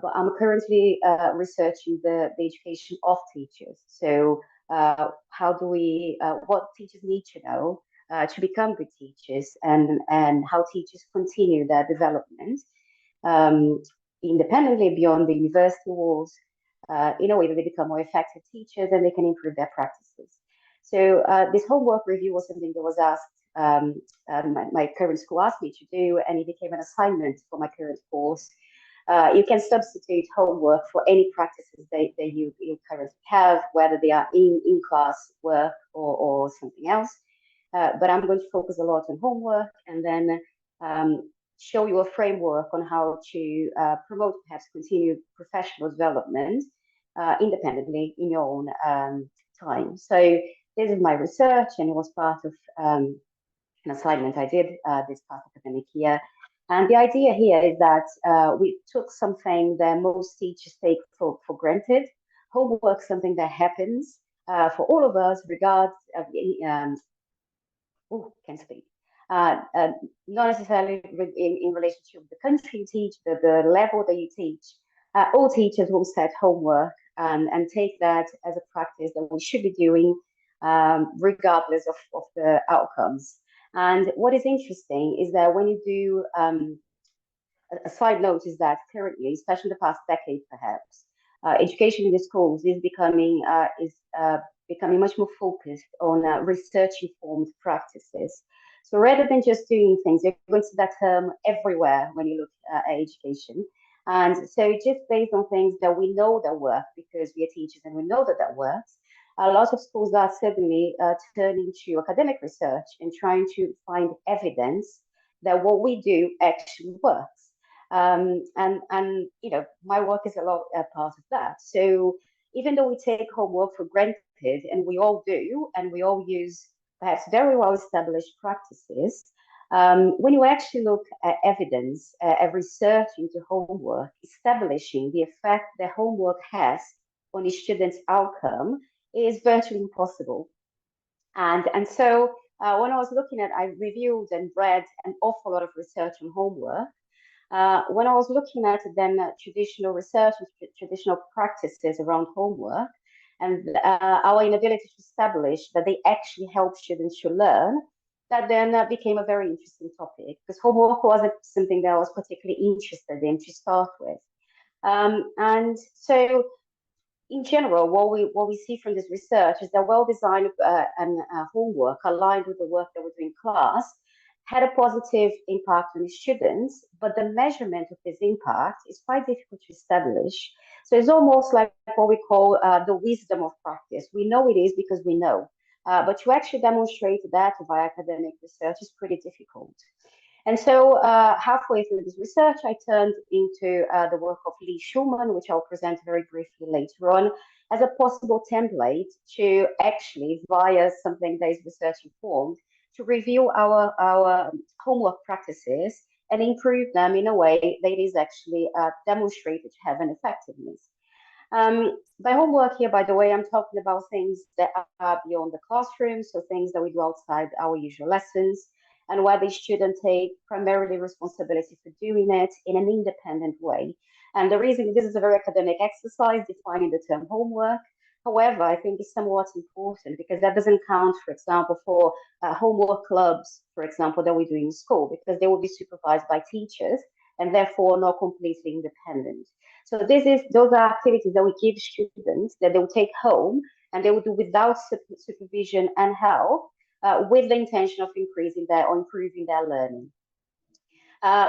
but I'm currently researching the education of teachers. So how do we, what teachers need to know to become good teachers, and how teachers continue their development um, independently beyond the university walls, in a way that they become more effective teachers and they can improve their practices. So this homework review was something that was asked, my current school asked me to do, and it became an assignment for my current course. You can substitute homework for any practices that you currently have, whether they are in class work or something else. But I'm going to focus a lot on homework, and then show you a framework on how to promote perhaps continued professional development independently in your own time. So this is my research, and it was part of an assignment I did this past academic year. And the idea here is that we took something that most teachers take for granted. Homework, something that happens for all of us, regardless of can't speak. Not necessarily in relationship with the country you teach, the level that you teach. All teachers will set homework and take that as a practice that we should be doing regardless of the outcomes. And what is interesting is that when you do, a side note is that currently, especially in the past decade perhaps, education in the schools is becoming much more focused on research-informed practices. So rather than just doing things, you're going to see that term everywhere when you look at education. And so just based on things that we know that work because we are teachers and we know that that works, a lot of schools are suddenly turning to academic research and trying to find evidence that what we do actually works. And you know, my work is a lot part of that. So even though we take homework for granted, and we all do, and we all use perhaps very well established practices, when you actually look at evidence, at research into homework, establishing the effect that homework has on a student's outcome is virtually impossible. And so when I was looking at, I reviewed and read an awful lot of research on homework. When I was looking at then traditional research and traditional practices around homework, and our inability to establish that they actually help students to learn, that then became a very interesting topic because homework wasn't something that I was particularly interested in to start with. And so in general, what we see from this research is that well-designed and homework aligned with the work that we do in class had a positive impact on the students, but the measurement of this impact is quite difficult to establish. So it's almost like what we call the wisdom of practice. We know it is because we know, but to actually demonstrate that via academic research is pretty difficult. And so halfway through this research, I turned into the work of Lee Schulman, which I'll present very briefly later on, as a possible template to actually, via something that is research informed, to review our homework practices and improve them in a way that is actually demonstrated to have an effectiveness. By homework here, by the way, I'm talking about things that are beyond the classroom, so things that we do outside our usual lessons, and where the student take primarily responsibility for doing it in an independent way. And the reason this is a very academic exercise, defining the term homework. However, I think it's somewhat important because that doesn't count, for example, for homework clubs, for example, that we do in school, because they will be supervised by teachers and therefore not completely independent. So those are activities that we give students that they will take home and they will do without supervision and help, with the intention of increasing their or improving their learning.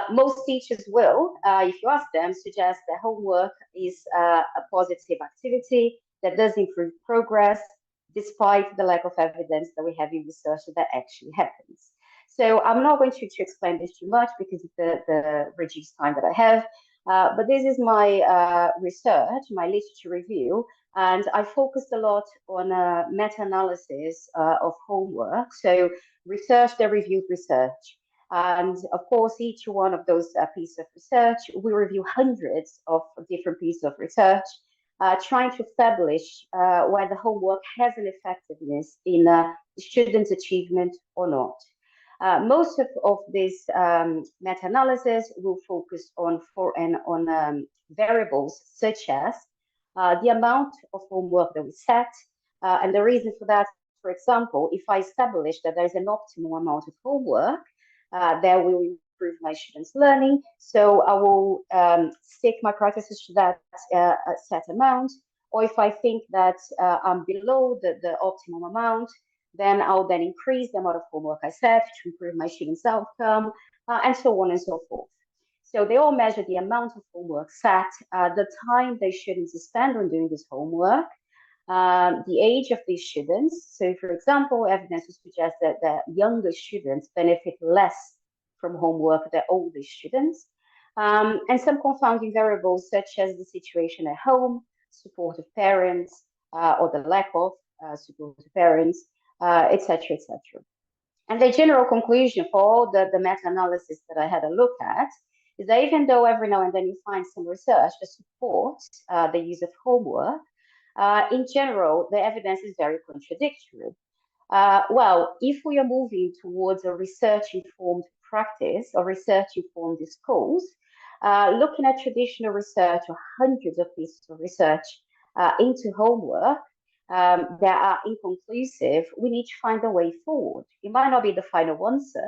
Most teachers will, if you ask them, suggest that homework is a positive activity that does improve progress, despite the lack of evidence that we have in research that actually happens. So I'm not going to explain this too much because of the reduced time that I have, but this is my research, my literature review, and I focused a lot on meta-analysis of homework. So research that reviewed research. And of course, each one of those pieces of research, we review hundreds of different pieces of research, trying to establish whether homework has an effectiveness in students' achievement or not. Most of this meta-analysis will focus on variables such as the amount of homework that we set, and the reason for that. For example, if I establish that there is an optimal amount of homework, that will improve my students' learning. So I will stick my practices to that set amount. Or if I think that I'm below the optimum amount, then I'll then increase the amount of homework I set to improve my students' outcome, and so on and so forth. So they all measure the amount of homework set, the time they students spend on doing this homework, the age of these students. So, for example, evidence would suggest that the younger students benefit less from homework than older students. And some confounding variables such as the situation at home, supportive parents, or the lack of supportive parents, etc., etc. And the general conclusion for all the meta-analysis that I had a look at is that even though every now and then you find some research that supports the use of homework, in general, the evidence is very contradictory. Well, if we are moving towards a research-informed practice or research-informed discourse, looking at traditional research or hundreds of pieces of research into homework that are inconclusive, we need to find a way forward. It might not be the final answer,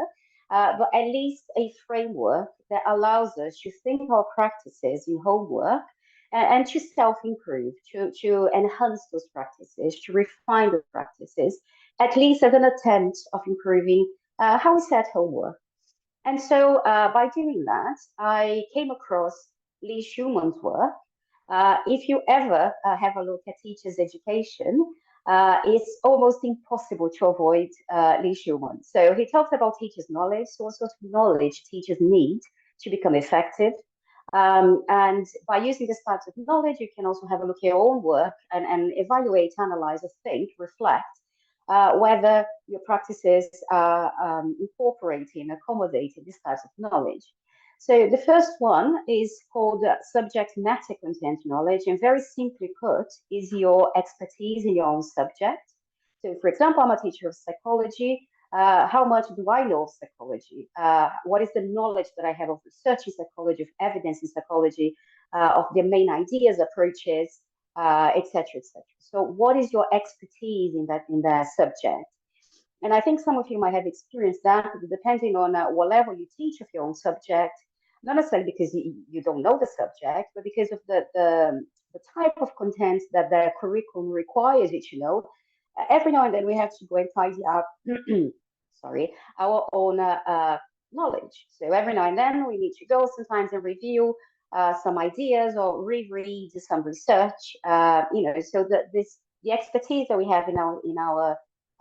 but at least a framework that allows us to think our practices in homework and to self-improve, to enhance those practices, to refine those practices, at least as an attempt of improving how we set homework. And so by doing that, I came across Lee Schumann's work. If you ever have a look at teachers' education, it's almost impossible to avoid Lee Schumann. So he talks about teachers' knowledge, so what sort of knowledge teachers need to become effective. And by using this types of knowledge, you can also have a look at your own work and evaluate, analyze, or think, reflect whether your practices are incorporating, accommodating these types of knowledge. So the first one is called subject matter content knowledge, and very simply put, is your expertise in your own subject. So, for example, I'm a teacher of psychology. How much do I know of psychology? What is the knowledge that I have of research in psychology, of evidence in psychology, of the main ideas, approaches, etc., etc. So, what is your expertise in that subject? And I think some of you might have experienced that, depending on what level you teach of your own subject, not necessarily because you don't know the subject, but because of the type of content that the curriculum requires you to know. Every now and then we have to go and tidy up, sorry, our own knowledge. So every now and then we need to go sometimes and review some ideas or reread some research, so that the expertise that we have in our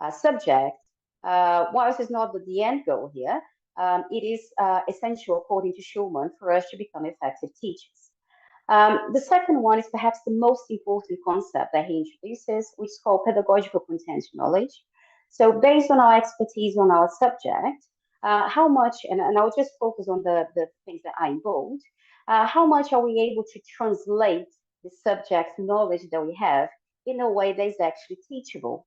subject, whilst it's not the end goal here, it is essential, according to Schulman, for us to become effective teachers. The second one is perhaps the most important concept that he introduces, which is called pedagogical content knowledge. So based on our expertise on our subject, how much, and I'll just focus on the things that are involved, how much are we able to translate the subject knowledge that we have in a way that is actually teachable?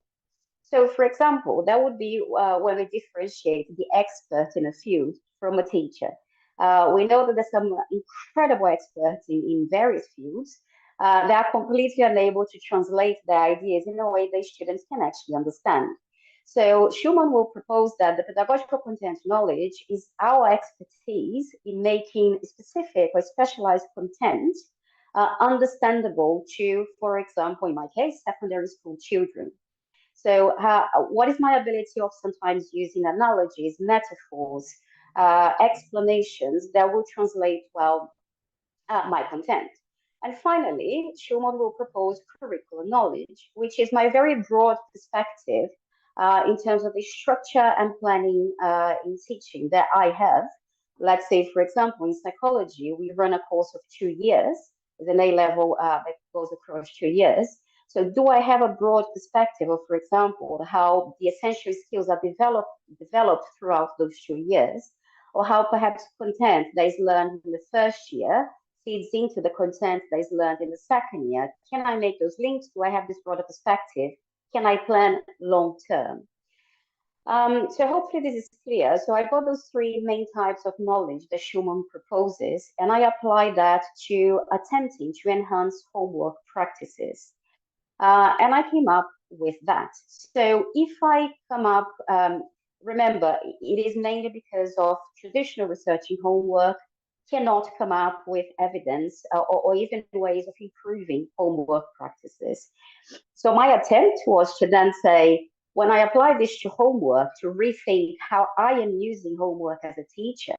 So, for example, that would be when we differentiate the expert in a field from a teacher. We know that there's some incredible experts in various fields that are completely unable to translate their ideas in a way that students can actually understand. So Schumann will propose that the pedagogical content knowledge is our expertise in making specific or specialized content understandable to, for example, in my case, secondary school children. So what is my ability of sometimes using analogies, metaphors, explanations that will translate well my content? And finally, Schumann will propose curricular knowledge, which is my very broad perspective in terms of the structure and planning in teaching that I have. Let's say, for example, in psychology, we run a course of 2 years, with an A-level that goes across 2 years. So do I have a broad perspective of, for example, how the essential skills are developed throughout those 2 years, or how perhaps content that is learned in the first year feeds into the content that is learned in the second year? Can I make those links? Do I have this broader perspective? Can I plan long term? So hopefully this is clear. So I got those three main types of knowledge that Schumann proposes, and I apply that to attempting to enhance homework practices. And I came up with that. So if I come up, remember, it is mainly because of traditional research in homework cannot come up with evidence or even ways of improving homework practices. So my attempt was to then say, when I apply this to homework, to rethink how I am using homework as a teacher,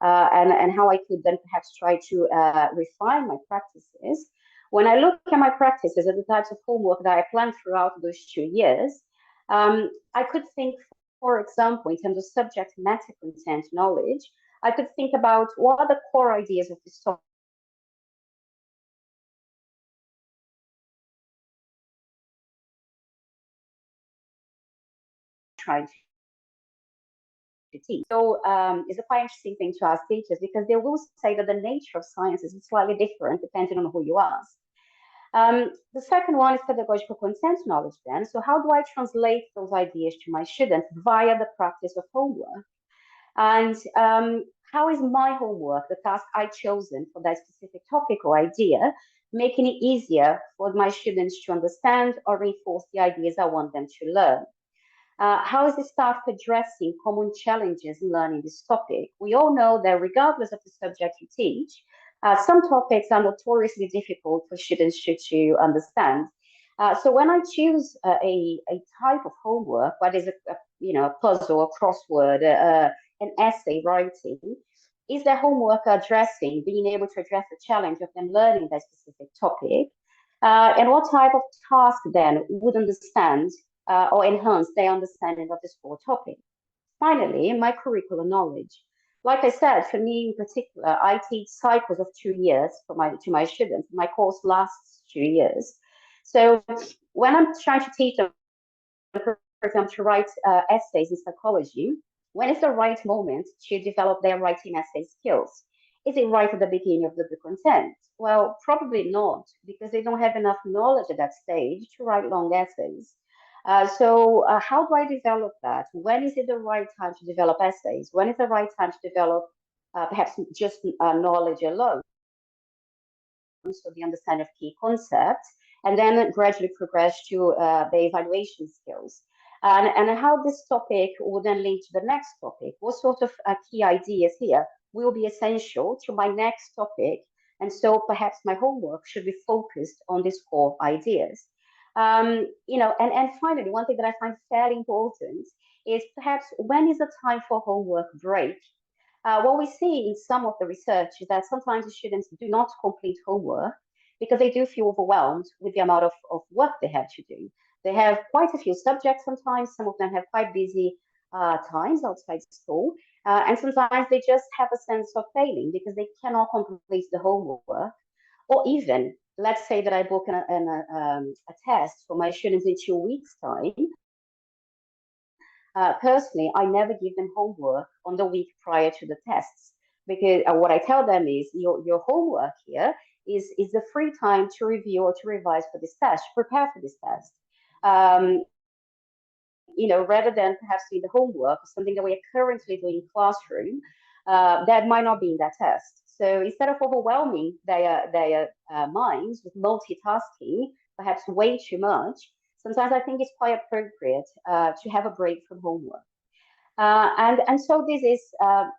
and how I could then perhaps try to refine my practices. When I look at my practices at the types of homework that I planned throughout those 2 years, I could think, for example, in terms of subject matter content knowledge, I could think about what are the core ideas of this topic trying to teach. So it's a quite interesting thing to ask teachers because they will say that the nature of science is slightly different depending on who you ask. The second one is pedagogical content knowledge then. So how do I translate those ideas to my students via the practice of homework? And how is my homework, the task I chosen for that specific topic or idea, making it easier for my students to understand or reinforce the ideas I want them to learn? How is the staff addressing common challenges in learning this topic? We all know that regardless of the subject you teach, some topics are notoriously difficult for students to understand. So when I choose a type of homework, what is a puzzle, a crossword, an essay writing, is the homework addressing, being able to address the challenge of them learning that specific topic? And what type of task then would understand or enhance their understanding of this core topic? Finally, my curricular knowledge. Like I said, for me in particular, I teach cycles of 2 years to my students. My course lasts 2 years. So when I'm trying to teach them, for example, to write essays in psychology, when is the right moment to develop their writing essay skills? Is it right at the beginning of the content? Well, probably not, because they don't have enough knowledge at that stage to write long essays. So how do I develop that? When is it the right time to develop essays? When is the right time to develop perhaps just knowledge alone? So the understanding of key concepts, and then gradually progress to the evaluation skills. And how this topic will then link to the next topic. What sort of key ideas here will be essential to my next topic? And so perhaps my homework should be focused on these core ideas. And finally, one thing that I find fairly important is perhaps when is the time for homework break? What we see in some of the research is that sometimes the students do not complete homework because they do feel overwhelmed with the amount of work they have to do. They have quite a few subjects sometimes. Some of them have quite busy times outside school. And sometimes they just have a sense of failing because they cannot complete the homework. Or even, let's say that I book a test for my students in 2 weeks' time. Personally, I never give them homework on the week prior to the tests because what I tell them is your homework here is the free time to review or to revise for this test, prepare for this test. Rather than perhaps doing the homework, something that we are currently doing in classroom, that might not be in that test. So instead of overwhelming their minds with multitasking, perhaps way too much, sometimes I think it's quite appropriate to have a break from homework. And so this is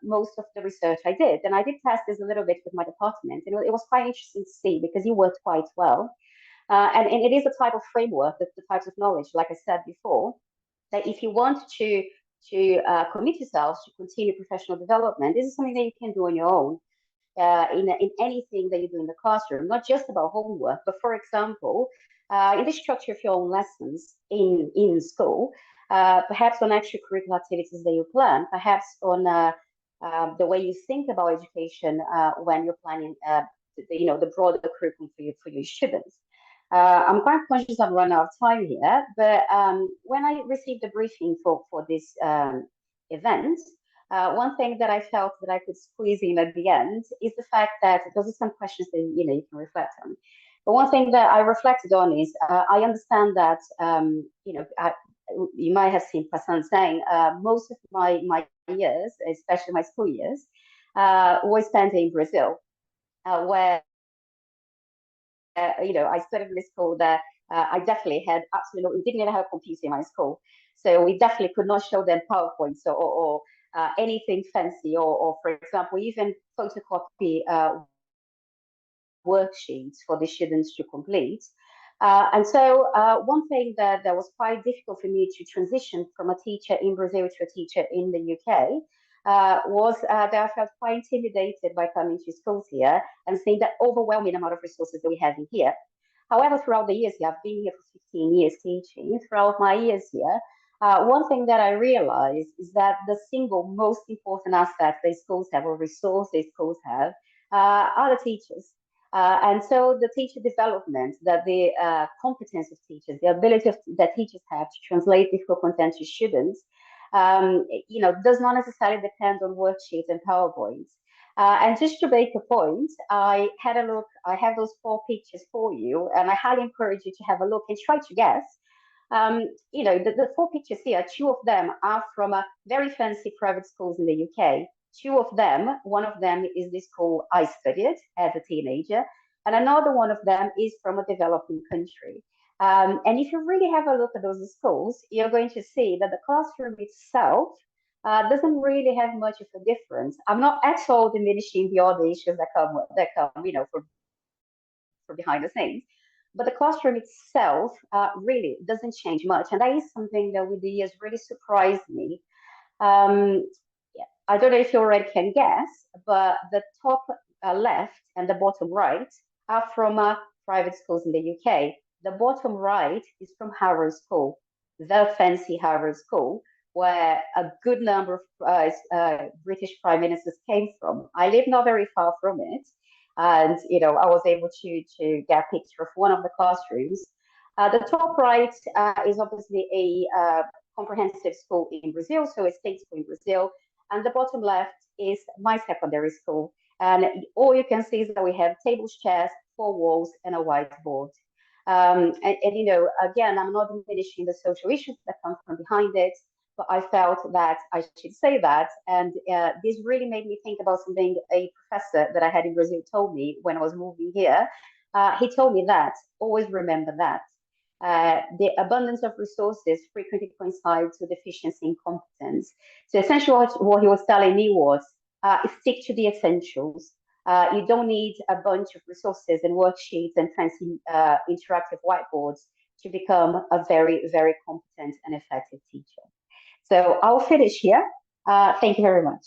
most of the research I did. And I did test this a little bit with my department. And it was quite interesting to see because it worked quite well. And it is a type of framework, the types of knowledge, like I said before, that if you want to commit yourselves to continue professional development, this is something that you can do on your own. In anything that you do in the classroom, not just about homework, but for example, in the structure of your own lessons in school, perhaps on extracurricular activities that you plan, perhaps on the way you think about education when you're planning, the broader curriculum for your students. I'm quite conscious I've run out of time here, but when I received the briefing for this event, one thing that I felt that I could squeeze in at the end is the fact that those are some questions that you can reflect on. But one thing that I reflected on is I understand that you might have seen Passan saying, most of my years, especially my school years, was spent in Brazil, where I studied in a school that I definitely had absolutely, we didn't even have a computer in my school. So we definitely could not show them PowerPoints or anything fancy, or, for example, even photocopy worksheets for the students to complete. And so one thing that was quite difficult for me to transition from a teacher in Brazil to a teacher in the UK was that I felt quite intimidated by coming to schools here and seeing the overwhelming amount of resources that we have in here. However, throughout the years here, I've been here for 15 years teaching. Throughout my years here, one thing that I realized is that the single most important aspect that schools have, or resources schools have, are the teachers. And so the teacher development, that the competence of teachers, the ability that teachers have to translate difficult content to students, does not necessarily depend on worksheets and PowerPoints. And just to make a point, I had a look, I have those 4 pictures for you, and I highly encourage you to have a look and try to guess. The 4 pictures here, 2 of them are from very fancy private schools in the UK. 2 of them, one of them is the school I studied as a teenager, and another one of them is from a developing country. And if you really have a look at those schools, you're going to see that the classroom itself doesn't really have much of a difference. I'm not at all diminishing the other issues that come, from behind the scenes. But the classroom itself really doesn't change much, and that is something that with the years really surprised me. Um, yeah, I don't know if you already can guess, but the top left and the bottom right are from private schools in the UK. The bottom right is from Harrow School, the fancy Harrow School, where a good number of British prime ministers came from. I live not very far from it, and I was able to get a picture of one of the classrooms. The top right is obviously a comprehensive school in Brazil, so a state school in Brazil, and the bottom left is my secondary school. And all you can see is that we have tables, chairs, 4 walls, and a whiteboard. And again, I'm not diminishing the social issues that come from behind it, but I felt that I should say that. And this really made me think about something a professor that I had in Brazil told me when I was moving here. He told me that, always remember that. The abundance of resources frequently coincides with efficiency and competence. So essentially what he was telling me was stick to the essentials. You don't need a bunch of resources and worksheets and fancy interactive whiteboards to become a very, very competent and effective teacher. So I'll finish here. Thank you very much.